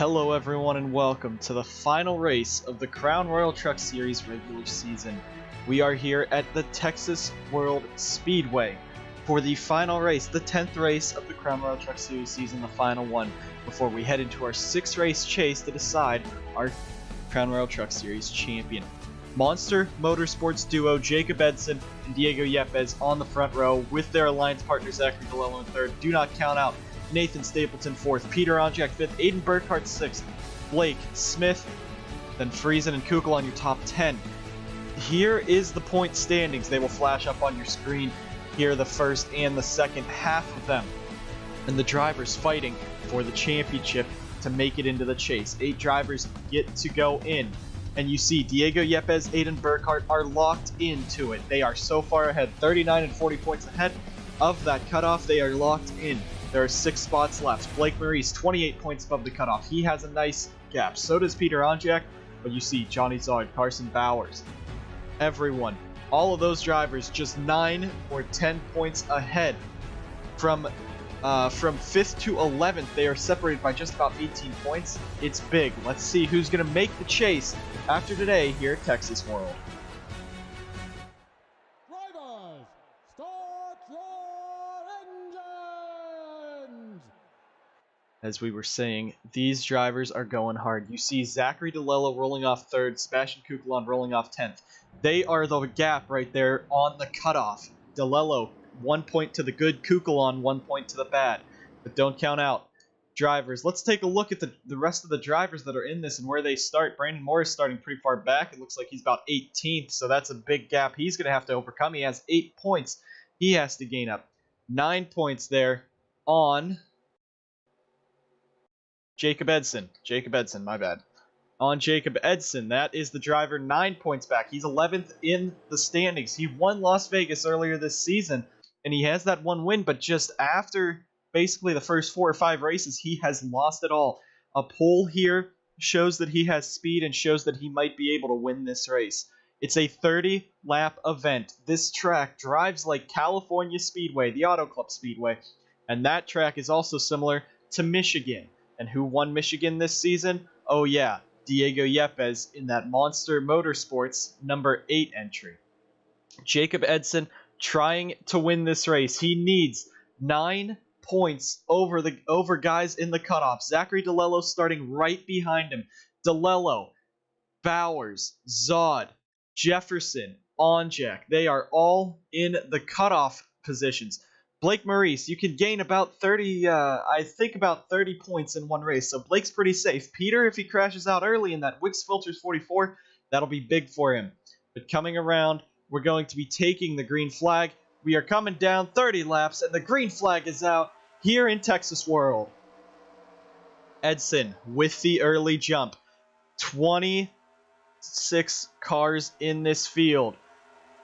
Hello everyone and welcome to the final race of the Crown Royal Truck Series regular season. We are here at the Texas World Speedway for the final race, the 10th race of the Crown Royal Truck Series season, the final one, before we head into our 6th race chase to decide our Crown Royal Truck Series champion. Monster Motorsports duo Jacob Edson and Diego Yepez on the front row with their alliance partner Zachary DeLello in third. Do not count out Nathan Stapleton fourth, Peter Onjack fifth, Aiden Burkhart sixth, Blake Smith, then Friesen and Kukul on your top 10. Here is the point standings. They will flash up on your screen. Here are the first and the second half of them. And the drivers fighting for the championship to make it into the chase. 8 drivers get to go in. And you see Diego Yepez, Aiden Burkhart are locked into it. They are so far ahead, 39 and 40 points ahead of that cutoff. They are locked in. There are 6 spots left. Blake Maurice, 28 points above the cutoff. He has a nice gap. So does Peter Onjack, but you see Johnny Zard, Carson Bowers, everyone. All of those drivers just 9 or 10 points ahead. From 5th to 11th, they are separated by just about 18 points. It's big. Let's see who's going to make the chase after today here at Texas World. Drivers, start your engines! As we were saying, these drivers are going hard. You see Zachary DeLello rolling off 3rd, Sebastian Kukul rolling off 10th. They are the gap right there on the cutoff. DeLello, 1 point to the good, Kukul 1 point to the bad. But don't count out drivers. Let's take a look at the rest of the drivers that are in this and where they start. Brandon Moore is starting pretty far back. It looks like he's about 18th, so that's a big gap he's going to have to overcome. He has 8 points. He has to gain up 9 points there on Jacob Edson. My bad. On Jacob Edson, that is the driver 9 points back. He's 11th in the standings. He won Las Vegas earlier this season, and he has that one win, but just after basically the first 4 or 5 races, he has lost it all. A pole here shows that he has speed and shows that he might be able to win this race. It's a 30-lap event. This track drives like California Speedway, the Auto Club Speedway, and that track is also similar to Michigan. And who won Michigan this season? Oh yeah, Diego Yepez in that Monster Motorsports number 8 entry. Jacob Edson trying to win this race. He needs 9 points over guys in the cutoff. Zachary DeLello starting right behind him. DeLello, Bowers, Zod, Jefferson, Onjack. They are all in the cutoff positions. Blake Maurice, you can gain about 30 points in one race, so Blake's pretty safe. Peter, if he crashes out early in that Wix Filters 44, that'll be big for him. But coming around, we're going to be taking the green flag. We are coming down 30 laps, and the green flag is out here in Texas World. Edson with the early jump. 26 cars in this field.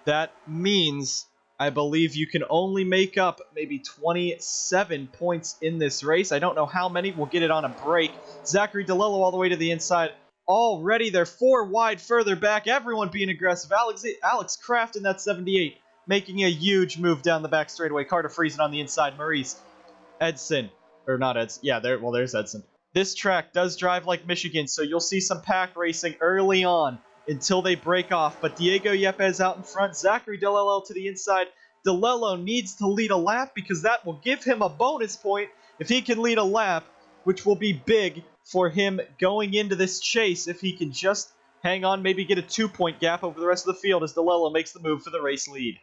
That means I believe you can only make up maybe 27 points in this race. I don't know how many. We'll get it on a break. Zachary DeLello all the way to the inside. Already they're 4 wide further back. Everyone being aggressive. Alex Kraft in that 78 making a huge move down the back straightaway. Carter Friesen on the inside. Maurice. Edson. Or not Edson. Yeah, there's Edson. This track does drive like Michigan, so you'll see some pack racing early on until they break off. But Diego Yepez out in front, Zachary DeLello to the inside. DeLello needs to lead a lap because that will give him a bonus point if he can lead a lap, which will be big for him going into this chase if he can just hang on, maybe get a 2-point gap over the rest of the field as DeLello makes the move for the race lead.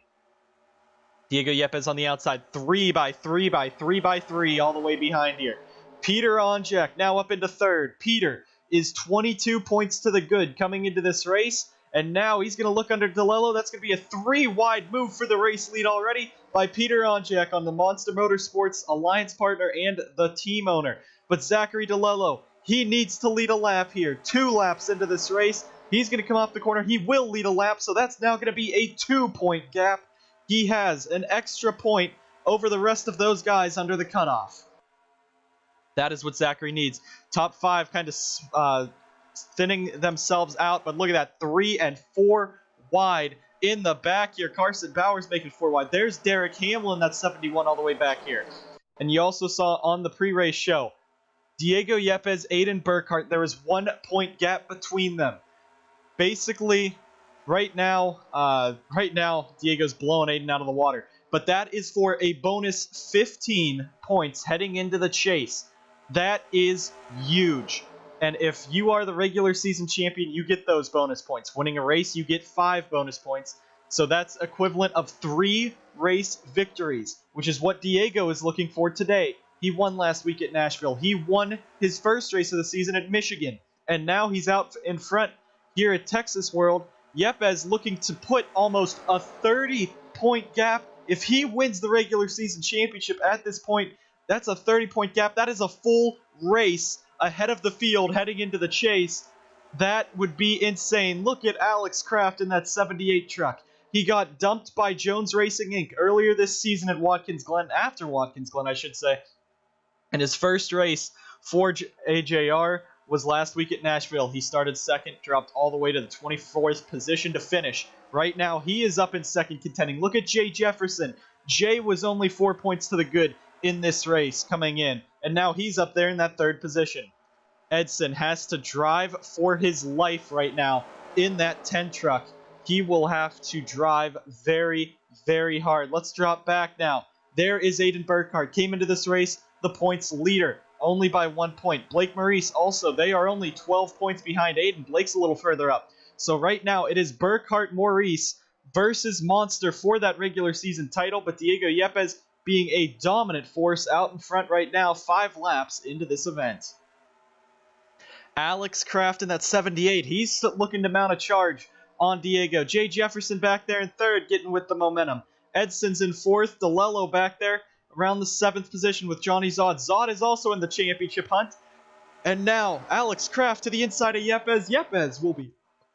Diego Yepez on the outside, 3 by 3 by 3 by 3 all the way behind here. Peter Onjack now up into 3rd. Peter is 22 points to the good coming into this race. And now he's going to look under DeLello. That's going to be a 3-wide move for the race lead already by Peter Onjack on the Monster Motorsports alliance partner and the team owner. But Zachary DeLello, he needs to lead a lap here. 2 laps into this race. He's going to come off the corner. He will lead a lap, so that's now going to be a 2-point gap. He has an extra point over the rest of those guys under the cutoff. That is what Zachary needs. Top 5 kind of thinning themselves out, but look at that, 3 and 4 wide in the back here. Carson Bowers making 4 wide. There's Derek Hamlin, that's 71 all the way back here. And you also saw on the pre-race show, Diego Yepez, Aiden Burkhart, there is 1 point gap between them. Basically, right now, Diego's blowing Aiden out of the water. But that is for a bonus 15 points heading into the chase. That is huge. And if you are the regular season champion, you get those bonus points. Winning a race, you get 5 bonus points. So that's equivalent of 3 race victories, which is what Diego is looking for today. He won last week at Nashville. He won his first race of the season at Michigan. And now he's out in front here at Texas World. Yepez looking to put almost a 30-point gap. If he wins the regular season championship at this point, that's a 30-point gap. That is a full race ahead of the field heading into the chase. That would be insane. Look at Alex Kraft in that 78 truck. He got dumped by Jones Racing Inc. earlier this season at Watkins Glen, after Watkins Glen, I should say. And his first race for AJR was last week at Nashville. He started second, dropped all the way to the 24th position to finish. Right now, he is up in second contending. Look at Jay Jefferson. Jay was only 4 points to the good in this race coming in, and now he's up there in that third position. Edson has to drive for his life right now in that 10 truck. He will have to drive very, very hard. Let's drop back now. There is Aiden Burkhart. Came into this race the points leader, only by 1 point. Blake Maurice also, they are only 12 points behind Aiden. Blake's a little further up. So right now it is Burkhart Maurice versus Monster for that regular season title, but Diego Yepez being a dominant force out in front right now, 5 laps into this event. Alex Kraft in that 78, he's looking to mount a charge on Diego. Jay Jefferson back there in third, getting with the momentum. Edson's in fourth, DeLello back there around the 7th position with Johnny Zod. Zod is also in the championship hunt. And now, Alex Kraft to the inside of Yepez. Yepez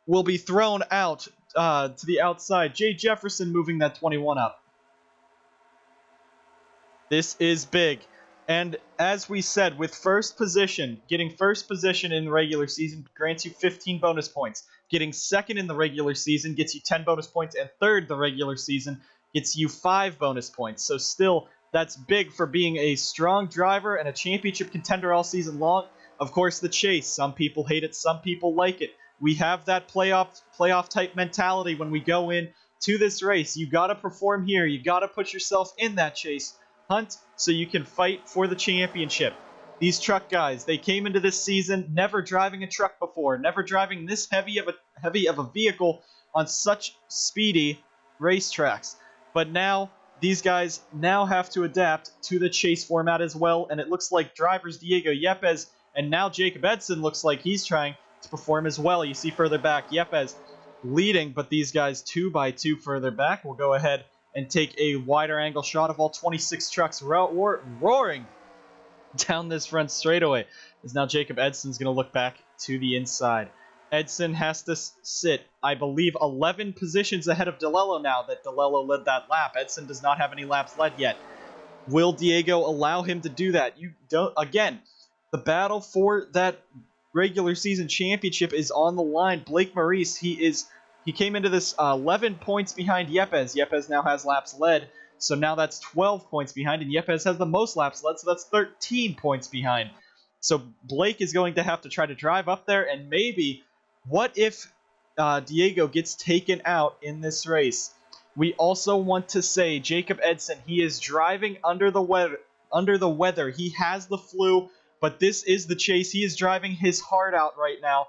will be thrown out to the outside. Jay Jefferson moving that 21 up. This is big. And as we said, with first position, getting first position in the regular season grants you 15 bonus points. Getting second in the regular season gets you 10 bonus points. And third the regular season gets you 5 bonus points. So still, that's big for being a strong driver and a championship contender all season long. Of course, the chase. Some people hate it, some people like it. We have that playoff type mentality when we go in to this race. You got to perform here. You got to put yourself in that chase hunt so you can fight for the championship. These truck guys, they came into this season never driving a truck before, never driving this heavy of a vehicle on such speedy racetracks. But now these guys now have to adapt to the chase format as well, and it looks like drivers Diego Yepez and now Jacob Edson looks like he's trying to perform as well. You see further back, Yepez leading, but these guys 2 by 2 further back. We'll go ahead and take a wider angle shot of all 26 trucks roaring down this front straightaway. As now Jacob Edson's going to look back to the inside. Edson has to sit, I believe, 11 positions ahead of DeLello now that DeLello led that lap. Edson does not have any laps led yet. Will Diego allow him to do that? You don't. Again, the battle for that regular season championship is on the line. Blake Maurice, he came into this 11 points behind Yepez. Yepez now has laps led, so now that's 12 points behind, and Yepez has the most laps led, so that's 13 points behind. So Blake is going to have to try to drive up there, and maybe, what if Diego gets taken out in this race? We also want to say Jacob Edson, he is driving under the weather. He has the flu, but this is the chase. He is driving his heart out right now.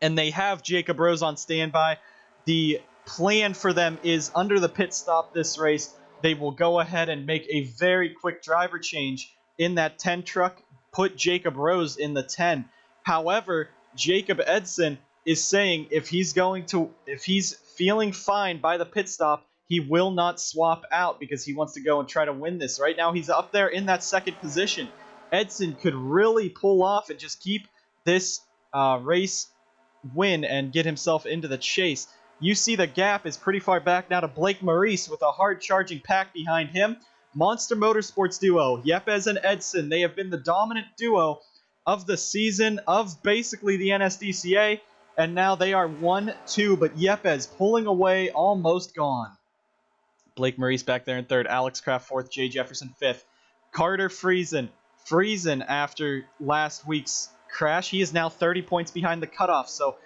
And they have Jacob Rose on standby. The plan for them is under the pit stop this race, they will go ahead and make a very quick driver change in that 10 truck, put Jacob Rose in the 10. However, Jacob Edson is saying if he's feeling fine by the pit stop, he will not swap out because he wants to go and try to win this. Right now, he's up there in that second position. Edson could really pull off and just keep this race win and get himself into the chase. You see the gap is pretty far back now to Blake Maurice with a hard charging pack behind him. Monster Motorsports duo, Yepez and Edson, they have been the dominant duo of the season, of basically the NSDCA, and now they are 1-2, but Yepez pulling away, almost gone. Blake Maurice back there in third, Alex Kraft fourth, Jay Jefferson fifth, Carter Friesen Friesen, after last week's crash, he is now 30 points behind the cutoff. So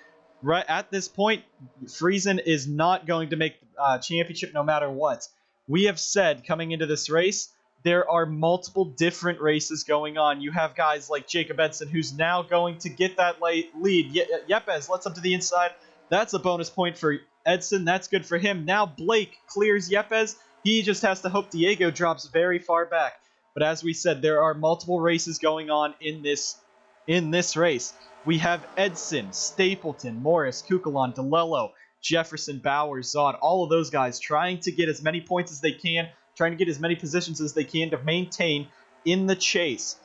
right at this point, Friesen is not going to make the championship no matter what. We have said coming into this race, there are multiple different races going on. You have guys like Jacob Edson, who's now going to get that lead. Yepez lets up to the inside. That's a bonus point for Edson. That's good for him. Now Blake clears Yepez. He just has to hope Diego drops very far back. But as we said, there are multiple races going on in this race. We have Edson, Stapleton, Maurice, Kukulon, DeLello, Jefferson, Bowers, Zod, all of those guys trying to get as many points as they can, trying to get as many positions as they can to maintain in the chase.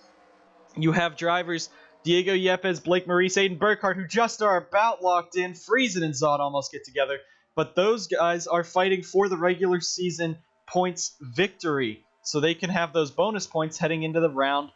You have drivers Diego Yepez, Blake Maurice, Aiden Burkhart, who just are about locked in. Friesen and Zod almost get together. But those guys are fighting for the regular season points victory, so they can have those bonus points heading into the round,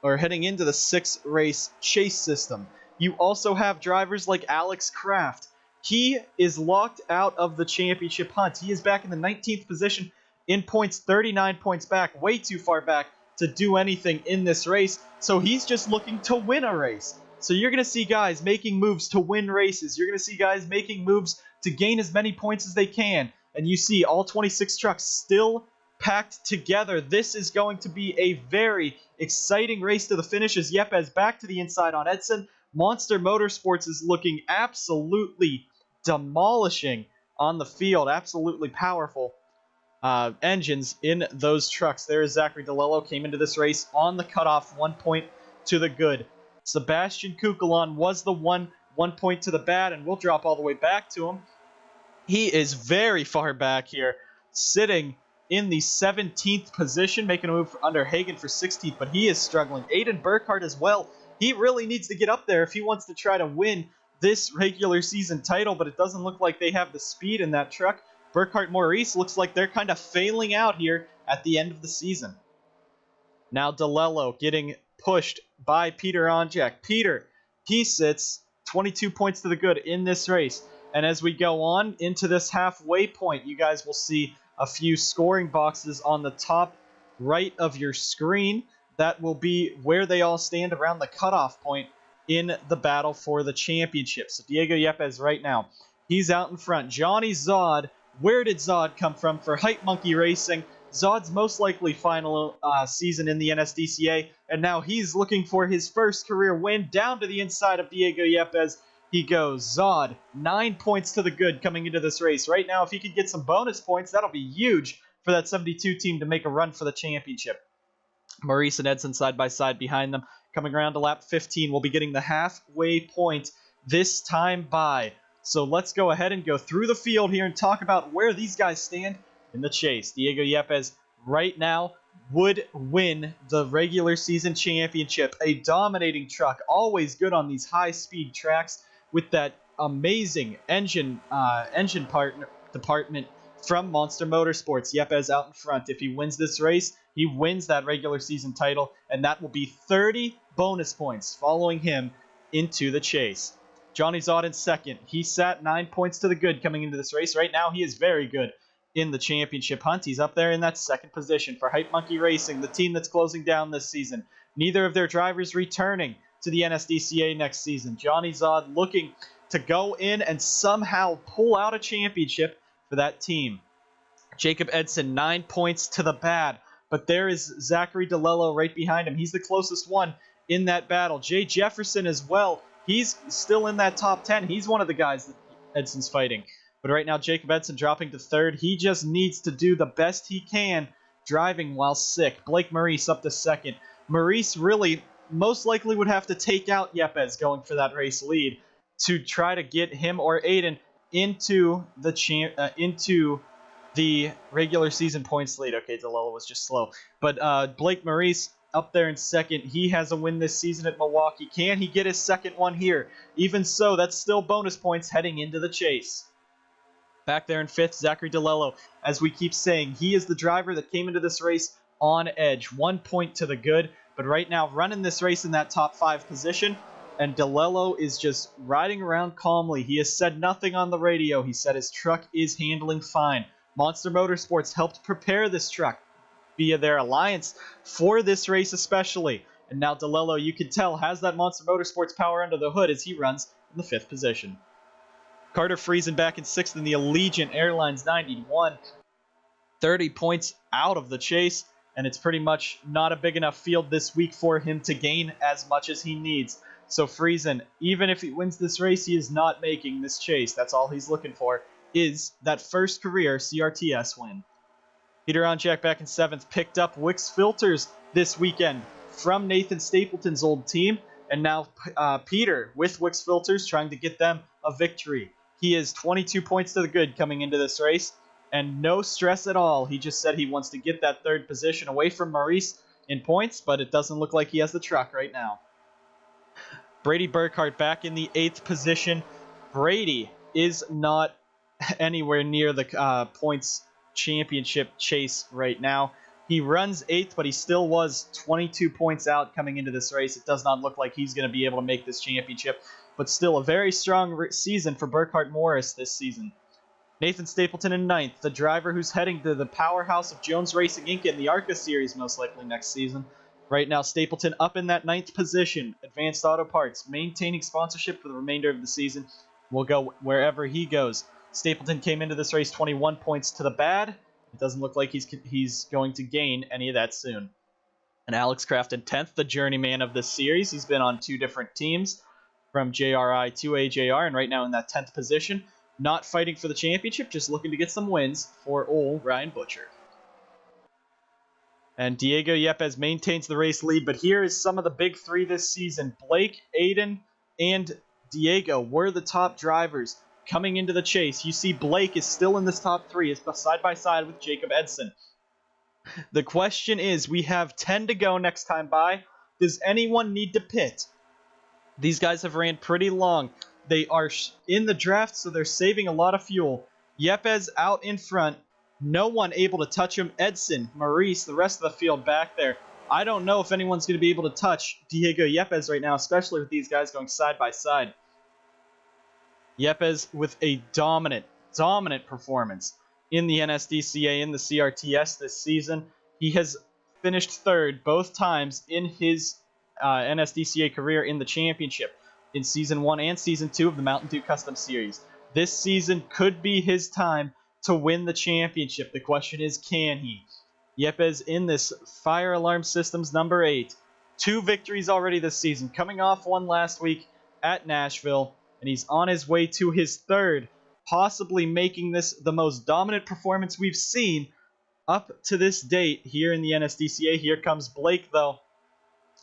or heading into the 6-race chase system. You also have drivers like Alex Kraft. He is locked out of the championship hunt. He is back in the 19th position in points, 39 points back, way too far back to do anything in this race. So he's just looking to win a race. So you're going to see guys making moves to win races. You're going to see guys making moves to gain as many points as they can. And you see all 26 trucks still packed together. This is going to be a very exciting race to the finish as Yepez back to the inside on Edson. Monster Motorsports is looking absolutely demolishing on the field. Absolutely powerful engines in those trucks. There is Zachary DeLello, came into this race on the cutoff, 1 point to the good. Sebastian Kukulon was the 1 point to the bad, and we'll drop all the way back to him. He is very far back here, sitting in the 17th position, making a move under Hagen for 16th, but he is struggling. Aiden Burkhart as well. He really needs to get up there if he wants to try to win this regular season title, but it doesn't look like they have the speed in that truck. Burkhart Maurice looks like they're kind of failing out here at the end of the season. Now DeLello getting pushed by Peter Onjack. Peter, he sits 22 points to the good in this race. And as we go on into this halfway point, you guys will see a few scoring boxes on the top right of your screen. That will be where they all stand around the cutoff point in the battle for the championship. So Diego Yepez right now, he's out in front. Johnny Zod, where did Zod come from for Hype Monkey Racing? Zod's most likely final season in the NSDCA, and now he's looking for his first career win. Down to the inside of Diego Yepez he goes. Zod, 9 points to the good coming into this race. Right now, if he could get some bonus points, that'll be huge for that 72 team to make a run for the championship. Maurice and Edson side by side behind them. Coming around to lap 15, we'll be getting the halfway point this time by. So let's go ahead and go through the field here and talk about where these guys stand in the chase. Diego Yepez right now would win the regular season championship. A dominating truck, always good on these high-speed tracks with that amazing engine department from Monster Motorsports. Yepez out in front. If he wins this race, he wins that regular season title, and that will be 30 bonus points following him into the chase. Johnny Zod in second. He sat 9 points to the good coming into this race. Right now, he is very good in the championship hunt. He's up there in that second position for Hype Monkey Racing, the team that's closing down this season. Neither of their drivers returning to the NSDCA next season. Johnny Zod looking to go in and somehow pull out a championship for that team. Jacob Edson, 9 points to the bad, but there is Zachary DeLello right behind him. He's the closest one in that battle. Jay Jefferson as well. He's still in that top 10. He's one of the guys that Edson's fighting. But right now, Jacob Edson dropping to third. He just needs to do the best he can driving while sick. Blake Maurice up to second. Maurice really most likely would have to take out Yepez going for that race lead to try to get him or Aiden into the regular season points lead. Okay, DeLello was just slow. But Blake Maurice up there in second. He has a win this season at Milwaukee. Can he get his second one here? Even so, that's still bonus points heading into the chase. Back there in fifth, Zachary DeLello. As we keep saying, he is the driver that came into this race on edge. 1 point to the good, but right now running this race in that top 5 position, and DeLello is just riding around calmly. He has said nothing on the radio. He said his truck is handling fine. Monster Motorsports helped prepare this truck via their alliance for this race especially. And now DeLello, you can tell, has that Monster Motorsports power under the hood as he runs in the 5th position. Carter Friesen back in 6th in the Allegiant Airlines 91. 30 points out of the chase, and it's pretty much not a big enough field this week for him to gain as much as he needs. So Friesen, even if he wins this race, he is not making this chase. That's all he's looking for, is that first career CRTS win. Peter Onjack back in 7th, picked up Wix Filters this weekend from Nathan Stapleton's old team, and now Peter with Wix Filters trying to get them a victory. He is 22 points to the good coming into this race, and no stress at all. He just said he wants to get that 3rd position away from Maurice in points, but it doesn't look like he has the truck right now. Brady Burkhart back in the 8th position. Brady is not anywhere near the points championship chase right now. He runs 8th, but he still was 22 points out coming into this race. It does not look like he's going to be able to make this championship, but still a very strong season for Burkhart Morris this season. Nathan Stapleton in 9th, the driver who's heading to the powerhouse of Jones Racing Inc. in the ARCA Series most likely next season. Right now, Stapleton up in that 9th position. Advanced Auto Parts, maintaining sponsorship for the remainder of the season. Will go wherever he goes. Stapleton came into this race 21 points to the bad. It doesn't look like he's going to gain any of that soon. And Alex Kraft in 10th, the journeyman of this series. He's been on 2 different teams, from JRI to AJR, and right now in that 10th position. Not fighting for the championship, just looking to get some wins for old Ryan Butcher. And Diego Yepez maintains the race lead, but here is some of the big 3 this season. Blake, Aiden, and Diego were the top drivers coming into the chase. You see Blake is still in this top 3, is side by side with Jacob Edson. The question is, we have 10 to go next time by. Does anyone need to pit? These guys have ran pretty long. They are in the draft, so they're saving a lot of fuel. Yepez out in front. No one able to touch him. Edson, Maurice, the rest of the field back there. I don't know if anyone's going to be able to touch Diego Yepez right now, especially with these guys going side by side. Yepez with a dominant performance in the NSDCA, in the CRTS this season. He has finished 3rd both times in his NSDCA career in the championship, in Season 1 and Season 2 of the Mountain Dew Custom Series. This season could be his time to win the championship. The question is, can he? Yepez in this Fire Alarm Systems number 8. 2 victories already this season, coming off one last week at Nashville, and he's on his way to his 3rd, possibly making this the most dominant performance we've seen up to this date here in the NSDCA. Here comes Blake, though.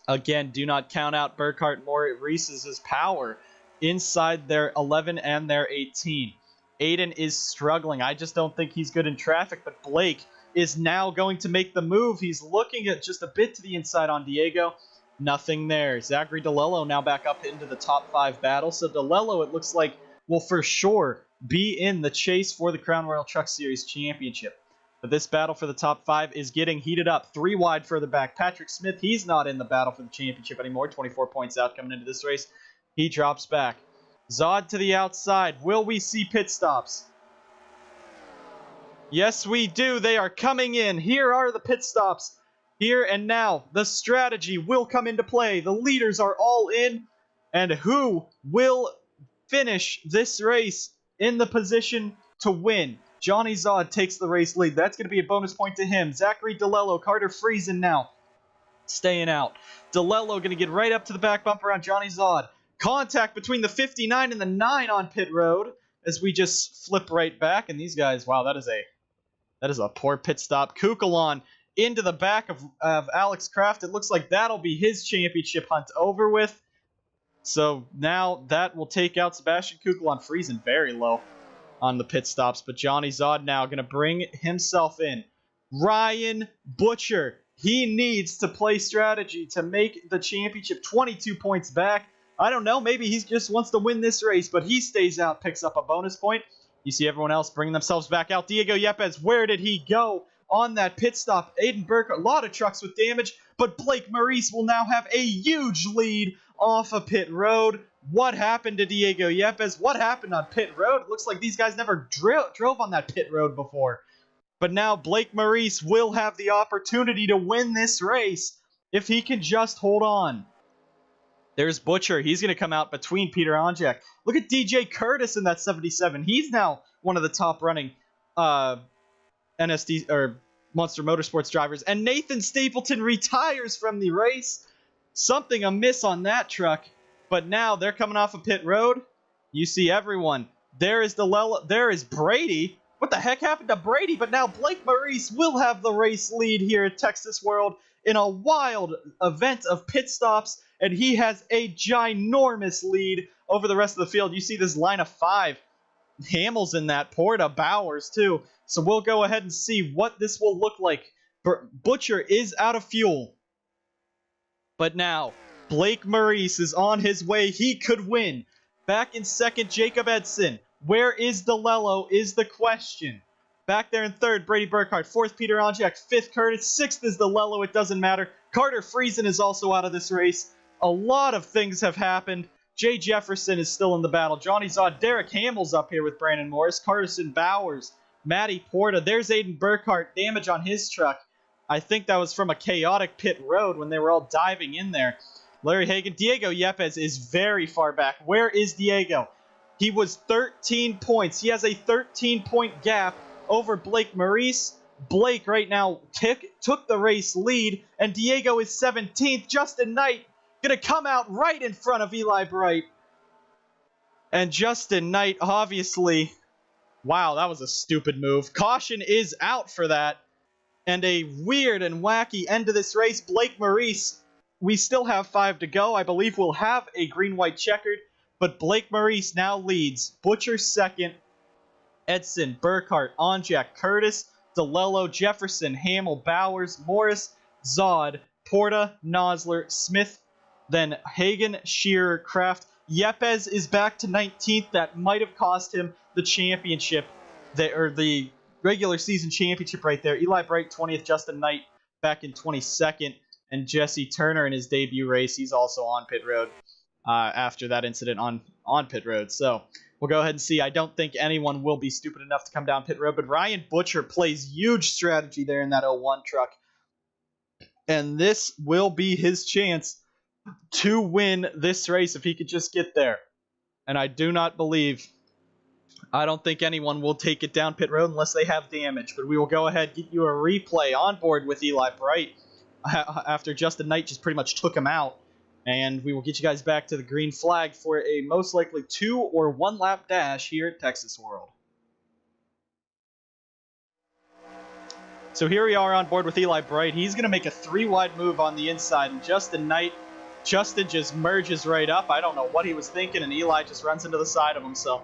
Again, do not count out Burkhart Maurice's power inside their 11 and their 18. Aiden is struggling. I just don't think he's good in traffic, but Blake is now going to make the move. He's looking at just a bit to the inside on Diego. Nothing there. Zachary DeLello now back up into the top 5 battle. So DeLello, it looks like, will for sure be in the chase for the Crown Royal Truck Series Championship. But this battle for the top 5 is getting heated up. 3 wide further back. Patrick Smith, he's not in the battle for the championship anymore. 24 points out coming into this race. He drops back. Zod to the outside. Will we see pit stops? Yes, we do. They are coming in. Here are the pit stops. Here and now. The strategy will come into play. The leaders are all in. And who will finish this race in the position to win? Johnny Zod takes the race lead. That's going to be a bonus point to him. Zachary DeLello, Carter Friesen now staying out. DeLello going to get right up to the back bumper on Johnny Zod. Contact between the 59 and the 9 on pit road as we just flip right back. And these guys, wow, that is a poor pit stop. Kukulon into the back of Alex Kraft. It looks like that'll be his championship hunt over with. So now that will take out Sebastian Kukulon. Friesen very low on the pit stops, but Johnny Zod now going to bring himself in. Ryan Butcher, he needs to play strategy to make the championship. 22 points back. I don't know, maybe he just wants to win this race, but he stays out, picks up a bonus point. You see everyone else bringing themselves back out. Diego Yepez, where did he go on that pit stop? Aiden Burkhart, a lot of trucks with damage, but Blake Maurice will now have a huge lead off of pit road. What happened to Diego Yepez? What happened on pit road? It looks like these guys never drove on that pit road before. But now Blake Maurice will have the opportunity to win this race if he can just hold on. There's Butcher. He's going to come out between Peter Onjack. Look at DJ Curtis in that 77. He's now one of the top running NSD or Monster Motorsports drivers. And Nathan Stapleton retires from the race. Something amiss on that truck. But now they're coming off of pit road. You see everyone. There is there is Brady. What the heck happened to Brady? But now Blake Maurice will have the race lead here at Texas World in a wild event of pit stops. And he has a ginormous lead over the rest of the field. You see this line of 5. Hamill's in that. Porta, Bowers too. So we'll go ahead and see what this will look like. Butcher is out of fuel. But now, Blake Maurice is on his way. He could win. Back in second, Jacob Edson. Where is DeLello is the question. Back there in third, Brady Burkhart. Fourth, Peter Onjack. Fifth, Curtis. Sixth is DeLello. It doesn't matter. Carter Friesen is also out of this race. A lot of things have happened. Jay Jefferson is still in the battle. Johnny Zod. Derek Hamill's up here with Brandon Morris. Carson Bowers. Matty Porta. There's Aiden Burkhart. Damage on his truck. I think that was from a chaotic pit road when they were all diving in there. Larry Hagan. Diego Yepez is very far back. Where is Diego? He was 13 points. He has a 13-point gap over Blake Maurice. Blake right now took the race lead, and Diego is 17th. Justin Knight going to come out right in front of Eli Bright. And Justin Knight, obviously, wow, that was a stupid move. Caution is out for that. And a weird and wacky end to this race. Blake Maurice, we still have 5 to go. I believe we'll have a green-white checkered. But Blake Maurice now leads. Butcher second. Edson, Burkhart, Onjack, Curtis, DeLello, Jefferson, Hamill, Bowers, Morris, Zod, Porta, Nosler, Smith, then Hagan, Shearer, Kraft. Yepez is back to 19th. That might have cost him the championship, or the regular season championship right there. Eli Bright, 20th. Justin Knight back in 22nd. And Jesse Turner in his debut race. He's also on pit road after that incident on pit road. So we'll go ahead and see. I don't think anyone will be stupid enough to come down pit road, but Ryan Butcher plays huge strategy there in that 01 truck. And this will be his chance to win this race if he could just get there. And I do not believe, I don't think anyone will take it down pit road unless they have damage. But we will go ahead and get you a replay on board with Eli Bright after Justin Knight just pretty much took him out. And we will get you guys back to the green flag for a most likely 2 or 1 lap dash here at Texas World. So here we are on board with Eli Bright. He's going to make a 3-wide move on the inside. And Justin just merges right up. I don't know what he was thinking, and Eli just runs into the side of him. So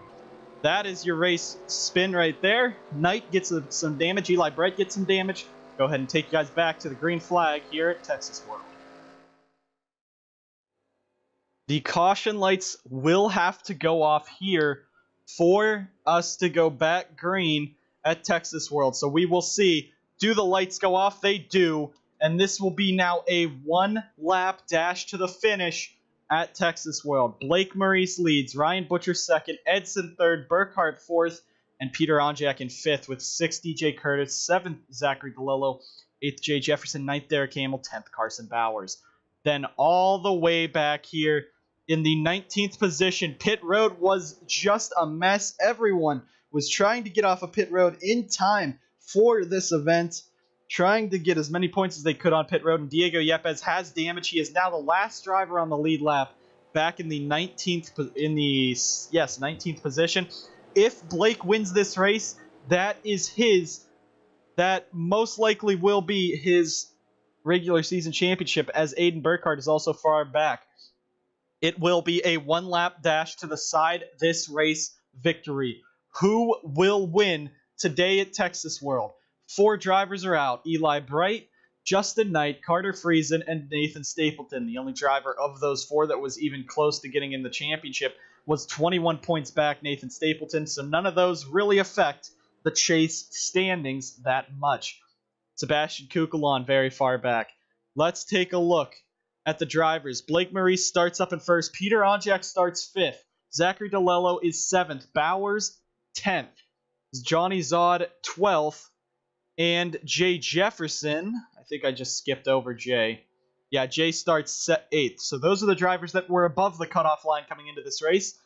that is your race spin right there. Knight gets some damage. Eli Bright gets some damage. Go ahead and take you guys back to the green flag here at Texas World. The caution lights will have to go off here for us to go back green at Texas World. So we will see. Do the lights go off? They do. And this will be now a 1-lap dash to the finish at Texas World. Blake Maurice leads. Ryan Butcher second. Edson third. Burkhart fourth. And Peter Onjack in fifth with 6th DJ Curtis. 7th Zachary DeLello. 8th Jay Jefferson. 9th Derek Hamill. 10th Carson Bowers. Then all the way back here in the 19th position, pit road was just a mess. Everyone was trying to get off of pit road in time for this event, trying to get as many points as they could on pit road. And Diego Yepez has damage. He is now the last driver on the lead lap, back in the 19th position. If Blake wins this race, that most likely will be his regular season championship, as Aiden Burkhart is also far back. It will be a 1-lap dash to the side this race victory. Who will win today at Texas World? 4 drivers are out. Eli Bright, Justin Knight, Carter Friesen, and Nathan Stapleton. The only driver of those 4 that was even close to getting in the championship was 21 points back, Nathan Stapleton. So none of those really affect the chase standings that much. Sebastian Kukulon very far back. Let's take a look at the drivers. Blake Maurice starts up in first. Peter Onjack starts 5th. Zachary DeLello is 7th. Bowers 10th. Johnny Zod 12th. And Jay Jefferson, I think I just skipped over Jay. Yeah, Jay starts 8th. So those are the drivers that were above the cutoff line coming into this race.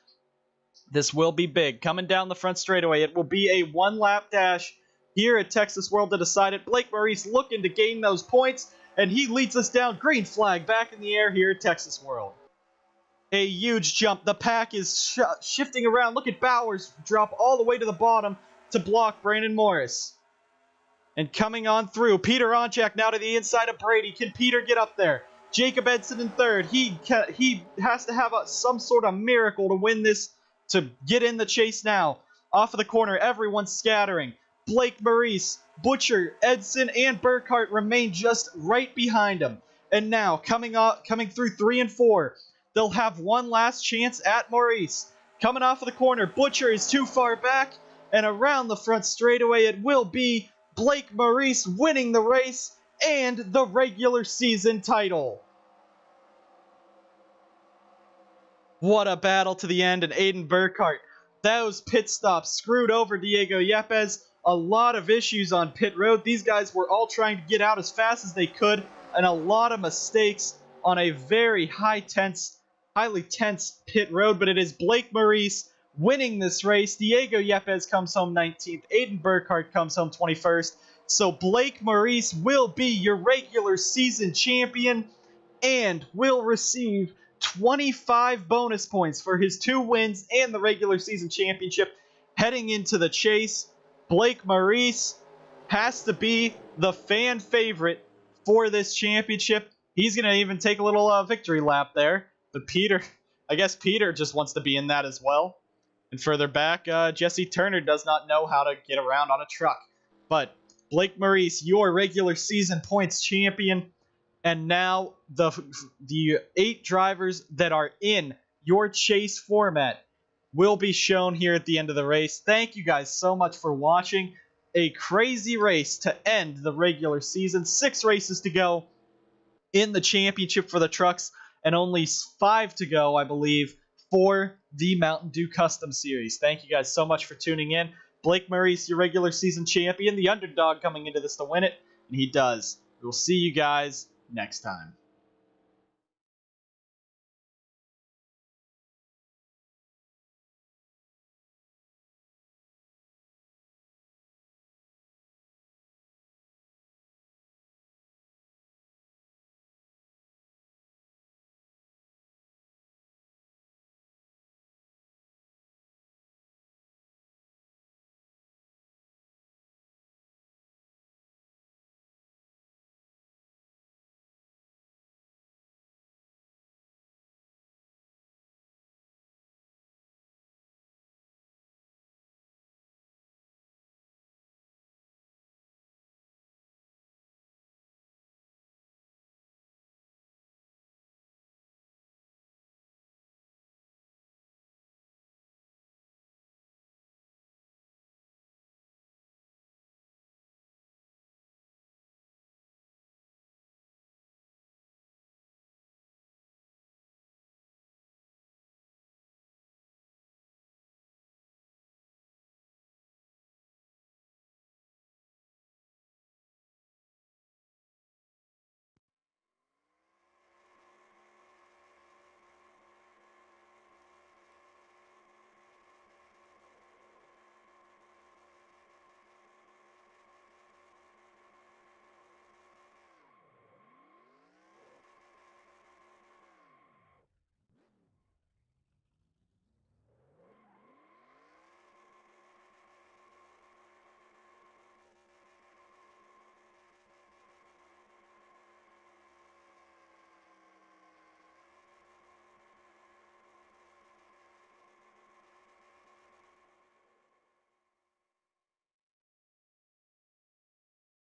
This will be big. Coming down the front straightaway, it will be a one-lap dash here at Texas World to decide it. Blake Maurice looking to gain those points, and he leads us down. Green flag back in the air here at Texas World. A huge jump. The pack is shifting around. Look at Bowers drop all the way to the bottom to block Brandon Morris. And coming on through, Peter Onjack now to the inside of Brady. Can Peter get up there? Jacob Edson in 3rd. He has to have some sort of miracle to win this, to get in the chase now. Off of the corner, everyone's scattering. Blake Maurice, Butcher, Edson, and Burkhart remain just right behind him. And now, coming through 3 and 4, they'll have one last chance at Maurice. Coming off of the corner, Butcher is too far back, and around the front straightaway it will be Blake Maurice winning the race and the regular season title. What a battle to the end, and Aiden Burkhart. Those pit stops screwed over Diego Yepez. A lot of issues on pit road. These guys were all trying to get out as fast as they could, and a lot of mistakes on a very highly tense pit road. But it is Blake Maurice winning this race. Diego Yepez comes home 19th. Aiden Burkhart comes home 21st. So Blake Maurice will be your regular season champion and will receive 25 bonus points for his 2 wins and the regular season championship. Heading into the chase, Blake Maurice has to be the fan favorite for this championship. He's going to even take a little victory lap there. But I guess Peter just wants to be in that as well. And further back, Jesse Turner does not know how to get around on a truck. But Blake Maurice, your regular season points champion. And now the 8 drivers that are in your chase format will be shown here at the end of the race. Thank you guys so much for watching. A crazy race to end the regular season. 6 races to go in the championship for the trucks, and only 5 to go, I believe, for the Mountain Dew Custom Series. Thank you guys so much for tuning in. Blake Maurice, your regular season champion, the underdog coming into this to win it, and he does. We'll see you guys next time.